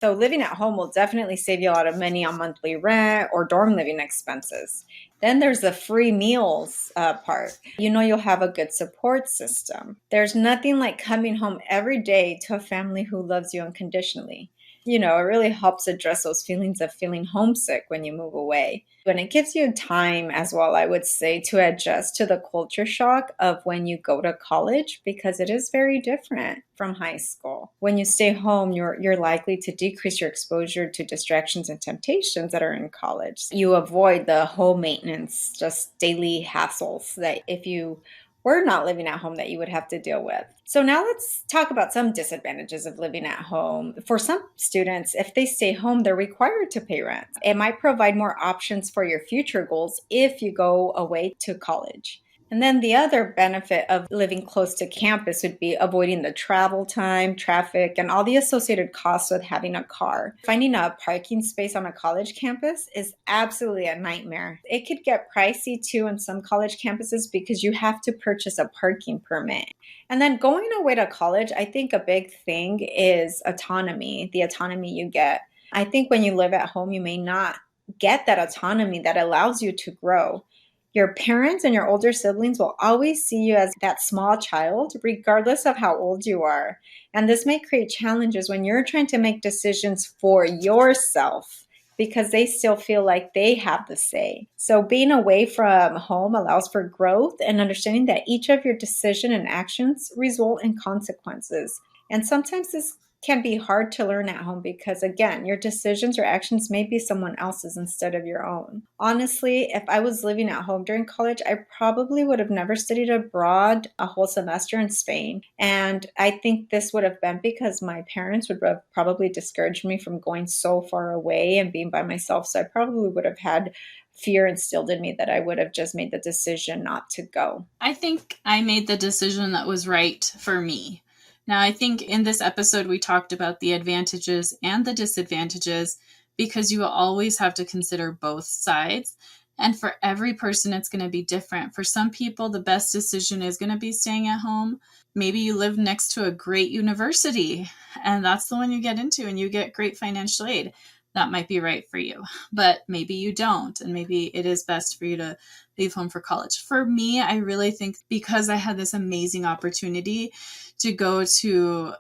So living at home will definitely save you a lot of money on monthly rent or dorm living expenses. Then there's the free meals part. You'll have a good support system. There's nothing like coming home every day to a family who loves you unconditionally. It really helps address those feelings of feeling homesick when you move away. And it gives you time as well, I would say, to adjust to the culture shock of when you go to college, because it is very different from high school. When you stay home, you're likely to decrease your exposure to distractions and temptations that are in college. You avoid the home maintenance, just daily hassles that if you were not living at home that you would have to deal with. So now let's talk about some disadvantages of living at home. For some students, if they stay home, they're required to pay rent. It might provide more options for your future goals if you go away to college. And then the other benefit of living close to campus would be avoiding the travel time, traffic, and all the associated costs with having a car. Finding a parking space on a college campus is absolutely a nightmare. It could get pricey too on some college campuses because you have to purchase a parking permit. And then going away to college, I think a big thing is autonomy, the autonomy you get. I think when you live at home, you may not get that autonomy that allows you to grow. Your parents and your older siblings will always see you as that small child, regardless of how old you are. And this may create challenges when you're trying to make decisions for yourself because they still feel like they have the say. So being away from home allows for growth and understanding that each of your decision and actions result in consequences. And sometimes this can be hard to learn at home because, again, your decisions or actions may be someone else's instead of your own. Honestly, if I was living at home during college, I probably would have never studied abroad a whole semester in Spain. And I think this would have been because my parents would have probably discouraged me from going so far away and being by myself. So I probably would have had fear instilled in me that I would have just made the decision not to go. I think I made the decision that was right for me. Now, I think in this episode, we talked about the advantages and the disadvantages because you will always have to consider both sides. And for every person, it's going to be different. For some people, the best decision is going to be staying at home. Maybe you live next to a great university, and that's the one you get into, and you get great financial aid. That might be right for you, but maybe you don't. And maybe it is best for you to leave home for college. For me, I really think because I had this amazing opportunity to go to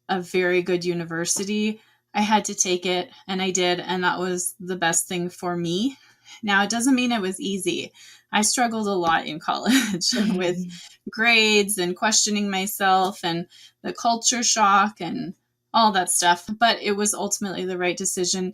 a very good university, I had to take it, and I did. And that was the best thing for me. Now, it doesn't mean it was easy. I struggled a lot in college with grades and questioning myself and the culture shock and all that stuff. But it was ultimately the right decision